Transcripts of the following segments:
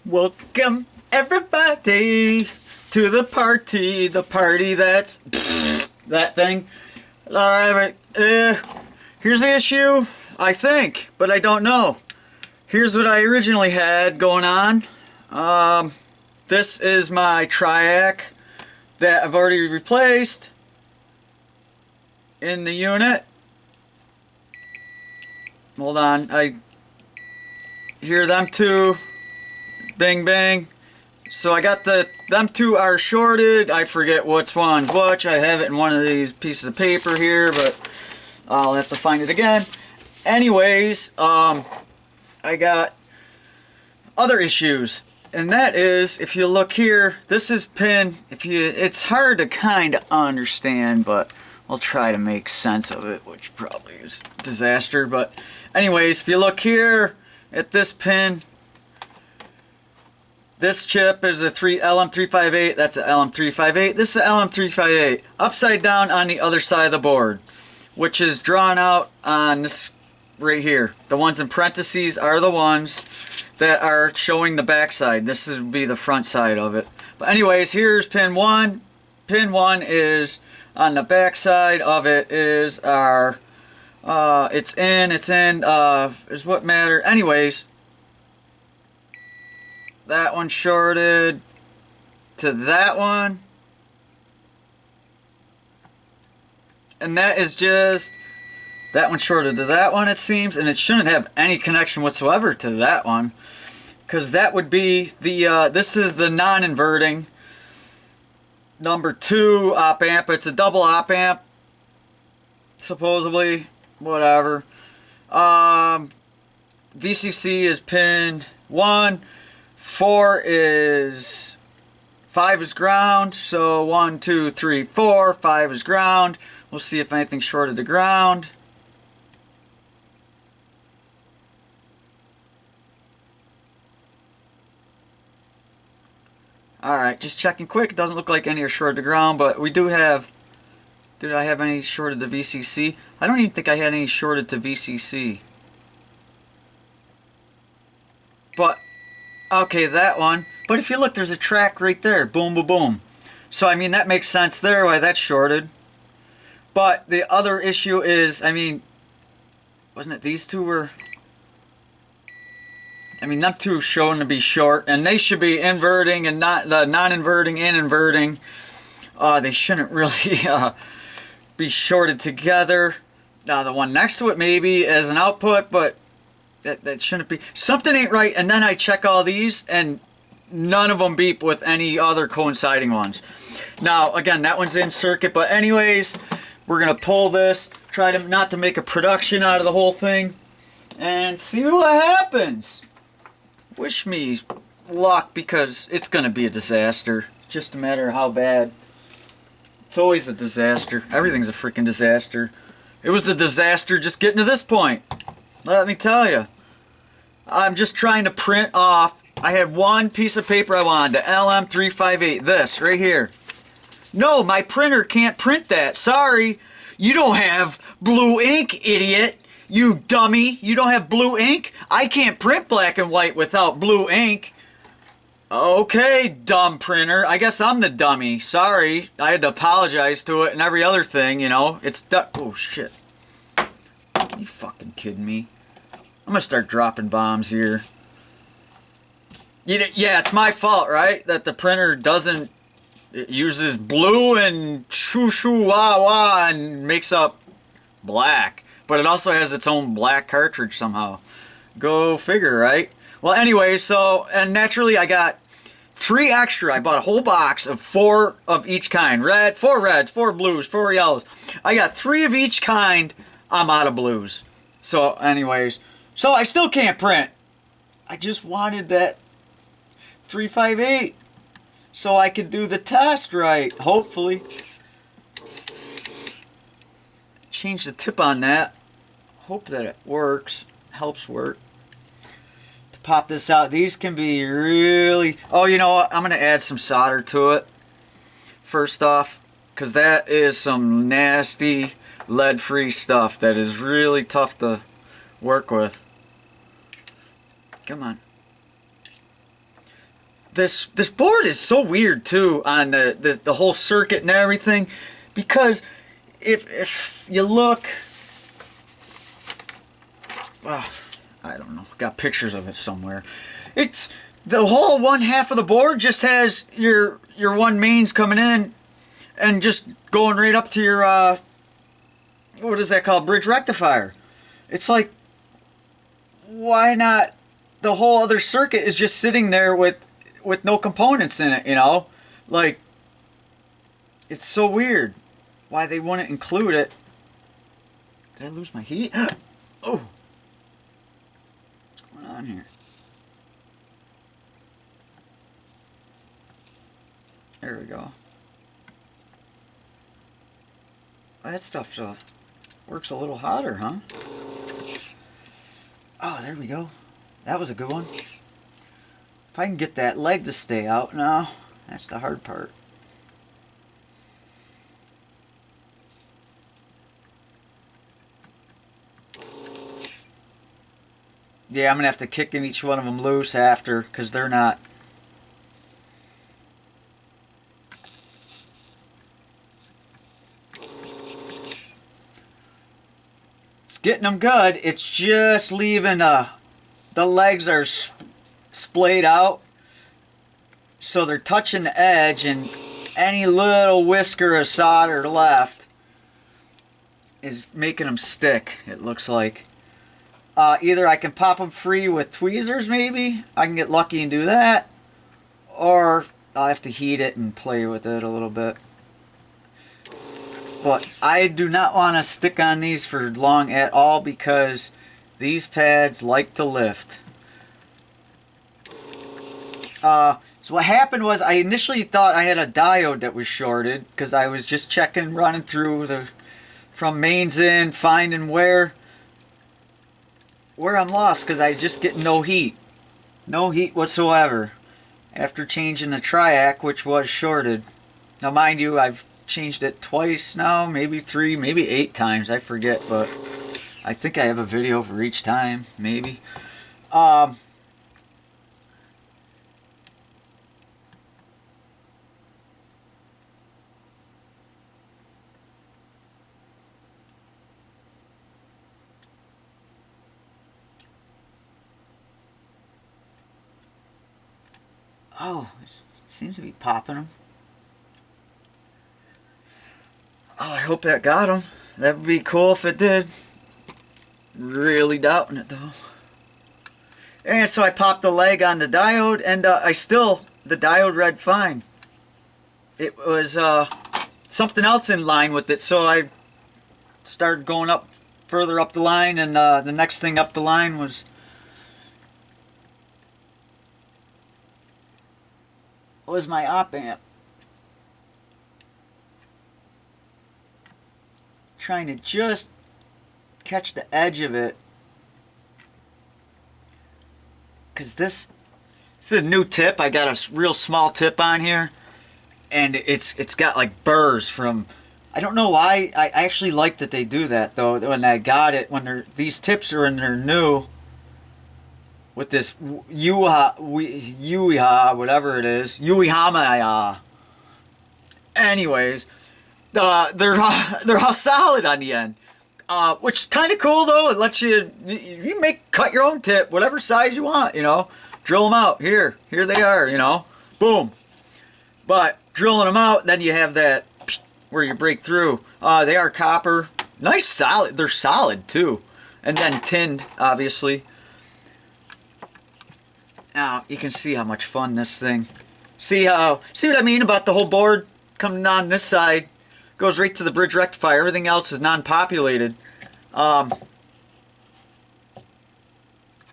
Welcome everybody to the party that's that thing. Alright, here's the issue, I think, but I don't know. Here's what I originally had going on. This is my triac that I've already replaced in the unit. Hold on, I hear them two. Bang bang. So I got them two are shorted. I forget which one's which. I have it in one of these pieces of paper here, but I'll have to find it again. Anyways, I got other issues, and that is, if you look here, this is pin. It's hard to kind of understand, but I'll try to make sense of it, which probably is a disaster. But anyways, if you look here at this pin. This chip is a LM358, that's a LM358, this is a LM358, upside down on the other side of the board, which is drawn out on this right here. The ones in parentheses are the ones that are showing the back side. This would be the front side of it. But anyways, here's pin 1. Pin 1 is on the back side of it is our, it's in, is what matter. Anyways, that one shorted to that one, and that is just that one shorted to that one, it seems, and it shouldn't have any connection whatsoever to that one, because that would be the this is the non-inverting number 2 op amp. It's a double op amp, supposedly, whatever. VCC is pin 1. 5 is ground, so 1, 2, 3, 4. 5 is ground. We'll see if anything's shorted to ground. Alright, just checking quick. It doesn't look like any are shorted to ground, but we do have... Did I have any shorted to VCC? I don't even think I had any shorted to VCC. But... okay, that one. But if you look, there's a track right there. Boom, boom, boom. So, I mean, that makes sense there why that's shorted. But the other issue is, I mean, wasn't it these two were... I mean, them two shown to be short, and they should be inverting and not the non-inverting and inverting. They shouldn't really be shorted together. Now, the one next to it maybe as an output, but... That shouldn't be. Something ain't right, and then I check all these, and none of them beep with any other coinciding ones. Now, again, that one's in circuit, but anyways, we're going to pull this, try to not to make a production out of the whole thing, and see what happens. Wish me luck, because it's going to be a disaster. Just a matter of how bad. It's always a disaster. Everything's a freaking disaster. It was a disaster just getting to this point. Let me tell you. I'm just trying to print off. I had one piece of paper I wanted, the LM358, this right here. No, my printer can't print that. Sorry. You don't have blue ink, idiot. You dummy. You don't have blue ink? I can't print black and white without blue ink. Okay, dumb printer. I guess I'm the dummy. Sorry. I had to apologize to it and every other thing, you know. It's oh, shit. You fucking kidding me? I'm gonna start dropping bombs here. Yeah, it's my fault, right? That the printer doesn't... It uses blue and shoo shoo wah wah and makes up black. But it also has its own black cartridge somehow. Go figure, right? Well, anyway, so... And naturally, I got 3 extra. I bought a whole box of 4 of each kind. 4 reds, 4 blues, 4 yellows. I got 3 of each kind. I'm out of blues. So, anyways. So, I still can't print. I just wanted that 358 so I could do the test right, hopefully. Change the tip on that. Hope that it works. Helps work. To pop this out, these can be really... Oh, you know what? I'm going to add some solder to it. First off, because that is some nasty... lead-free stuff that is really tough to work with. Come on. this board is so weird too on the whole circuit and everything, because if you look, well, I don't know, got pictures of it somewhere. It's the whole one half of the board just has your one mains coming in and just going right up to your what is that called, bridge rectifier. It's like, why not? The whole other circuit is just sitting there with no components in it, you know? Like, it's so weird why they wouldn't include it. Did I lose my heat? Oh! What's going on here? There we go. That stuff works a little hotter, huh? Oh, there we go. That was a good one. If I can get that leg to stay out now, that's the hard part. Yeah, I'm going to have to kick in each one of them loose after, because they're not. It's getting them good. It's just leaving the legs are splayed out, so they're touching the edge, and any little whisker of solder left is making them stick, it looks like. Either I can pop them free with tweezers, maybe I can get lucky and do that, or I'll have to heat it and play with it a little bit. But I do not want to stick on these for long at all, because these pads like to lift. So what happened was, I initially thought I had a diode that was shorted, because I was just checking, running through from mains in, finding where I'm lost, because I just get no heat whatsoever after changing the triac, which was shorted. Now mind you, I've changed it twice now, maybe 3, maybe 8 times, I forget, but I think I have a video for each time, maybe. Oh, it seems to be popping them. Oh, I hope that got them. That would be cool if it did. Really doubting it though. And so I popped the leg on the diode, and the diode read fine. It was something else in line with it, so I started going up further up the line, and the next thing up the line was my op amp. Trying to just catch the edge of it, because this is a new tip. I got a real small tip on here, and it's got like burrs from, I don't know why. I actually like that they do that though. When I got it, when these tips are in there new, with this Uiha, whatever it is, Uihama. Anyways, they're all solid on the end, which is kind of cool though. It lets you cut your own tip, whatever size you want, you know. Drill them out. Here they are, you know. Boom. But drilling them out, then you have that where you break through. They are copper, nice solid. They're solid too, and then tinned, obviously. Now you can see how much fun this thing. See what I mean about the whole board coming on this side, goes right to the bridge rectifier. Everything else is non-populated. A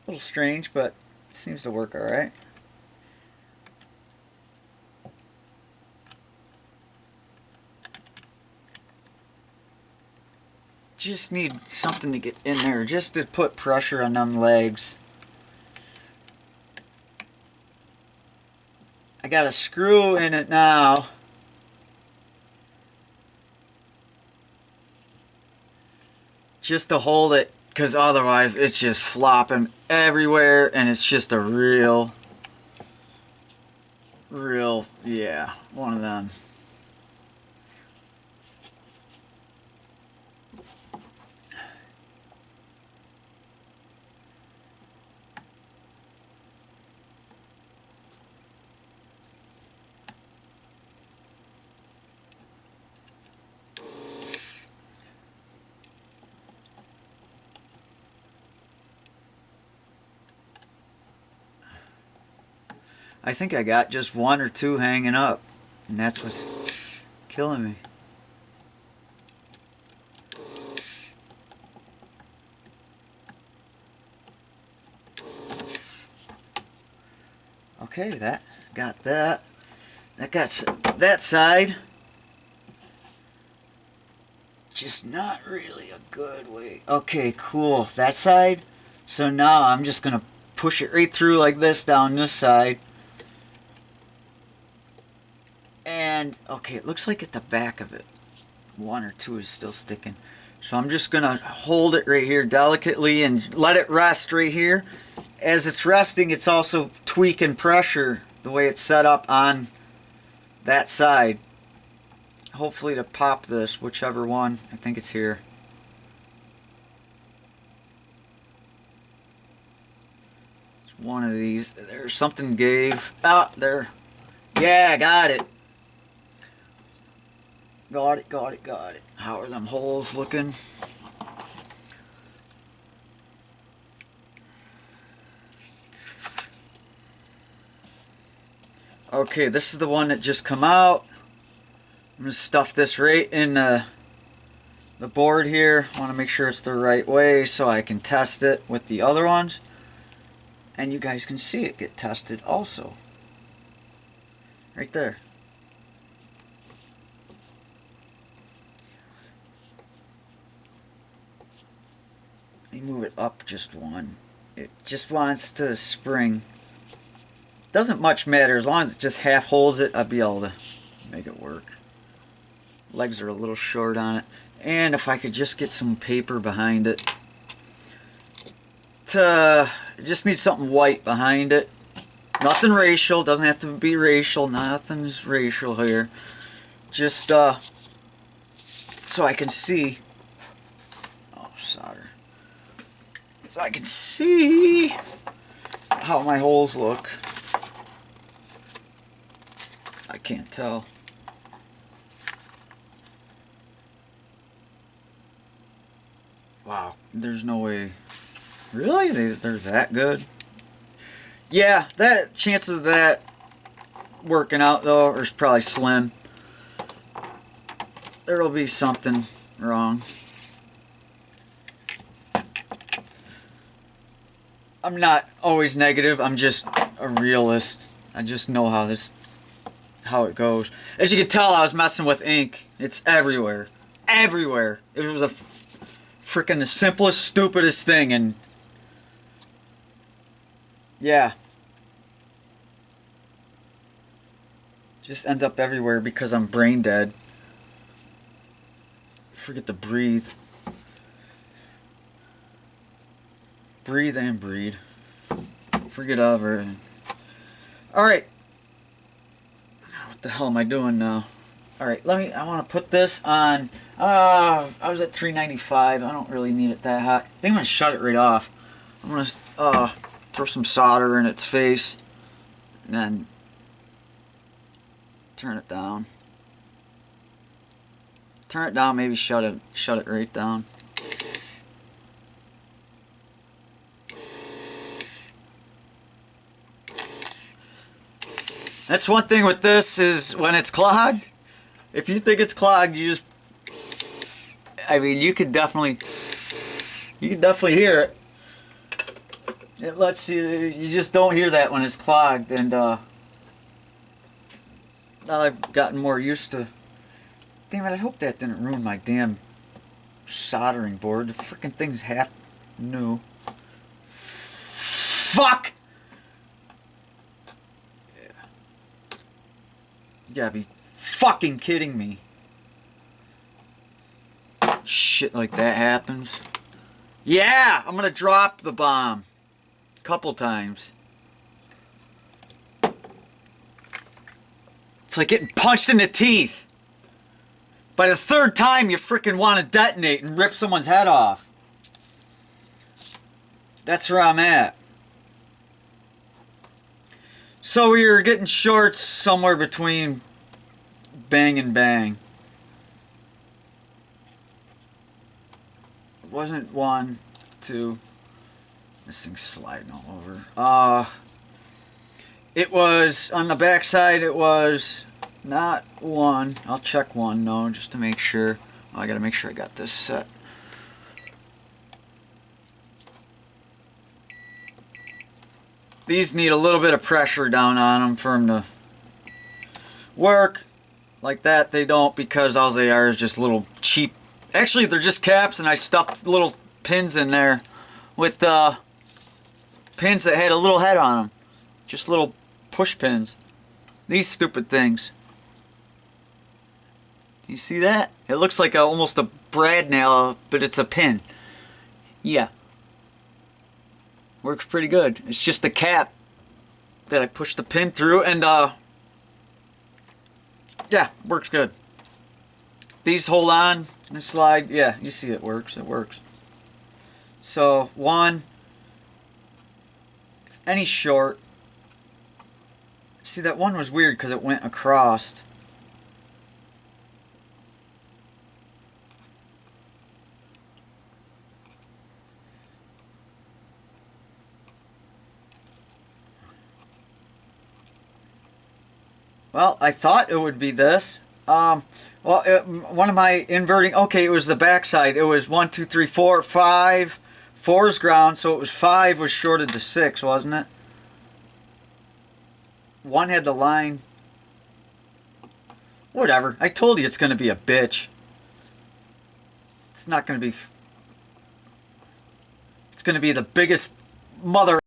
little strange, but it seems to work all right. Just need something to get in there, just to put pressure on them legs. I got a screw in it now. Just to hold it, because otherwise it's just flopping everywhere, and it's just a real real, yeah, one of them. I think I got just one or two hanging up, and that's what's killing me. Okay, that got that. That got that side. Just not really a good way. Okay, cool. That side. So now I'm just gonna push it right through like this down this side. And okay, it looks like at the back of it, one or two is still sticking. So I'm just gonna hold it right here delicately and let it rest right here. As it's resting, it's also tweaking pressure the way it's set up on that side. Hopefully to pop this, whichever one. I think it's here. It's one of these. There's something gave. Ah, there. Yeah, got it. Got it, got it, got it. How are them holes looking? Okay, this is the one that just come out. I'm going to stuff this right in the board here. I want to make sure it's the right way so I can test it with the other ones. And you guys can see it get tested also. Right there. Let me move it up just one. It just wants to spring. Doesn't much matter. As long as it just half holds it, I'll be able to make it work. Legs are a little short on it. And if I could just get some paper behind it. It just needs something white behind it. Nothing racial. Doesn't have to be racial. Nothing's racial here. Just so I can see. Oh, solder. So I can see how my holes look. I can't tell. Wow, there's no way. Really? They're that good? Yeah, that chances of that working out though are probably slim. There'll be something wrong. I'm not always negative. I'm just a realist. I just know how it goes. As you can tell, I was messing with ink. It's everywhere. Everywhere. It was a freaking the simplest, stupidest thing, and yeah. Just ends up everywhere because I'm brain dead. Forget to breathe. Breathe and breed. Forget everything. Alright. What the hell am I doing now? Alright, I want to put this on. I was at 395. I don't really need it that hot. I think I'm going to shut it right off. I'm going to throw some solder in its face. And then turn it down. Turn it down, maybe shut it right down. That's one thing with this is when it's clogged. If you think it's clogged, you just, I mean, you could definitely hear it. It lets you just don't hear that when it's clogged. And now I've gotten more used to. Damn it! I hope that didn't ruin my damn soldering board. The freaking thing's half new. Fuck! Yeah. You gotta be fucking kidding me. Shit like that happens. Yeah! I'm gonna drop the bomb. A couple times. It's like getting punched in the teeth. By the third time, you freaking want to detonate and rip someone's head off. That's where I'm at. So you're getting shorts somewhere between bang and bang. It wasn't 1, 2. This thing's sliding all over. It was on the back side. It was not 1. I'll check 1 no, just to make sure. I gotta make sure I got this set. These need a little bit of pressure down on them for them to work. Like that they don't, because all they are is just little cheap. Actually, they're just caps, and I stuffed little pins in there with pins that had a little head on them. Just little push pins. These stupid things. You see that? It looks like almost a brad nail, but it's a pin. Yeah. Works pretty good. It's just a cap that I push the pin through, and yeah, works good. These hold on and slide. Yeah, you see it works. It works. So 1, if any short. See, that one was weird because it went across. Well, I thought it would be this. One of my inverting. Okay, it was the backside. It was 1, 2, 3, 4, 5. 4 is ground, so it was 5 was shorted to 6, wasn't it? 1 had the line. Whatever. I told you it's going to be a bitch. It's not going to be. It's going to be the biggest mother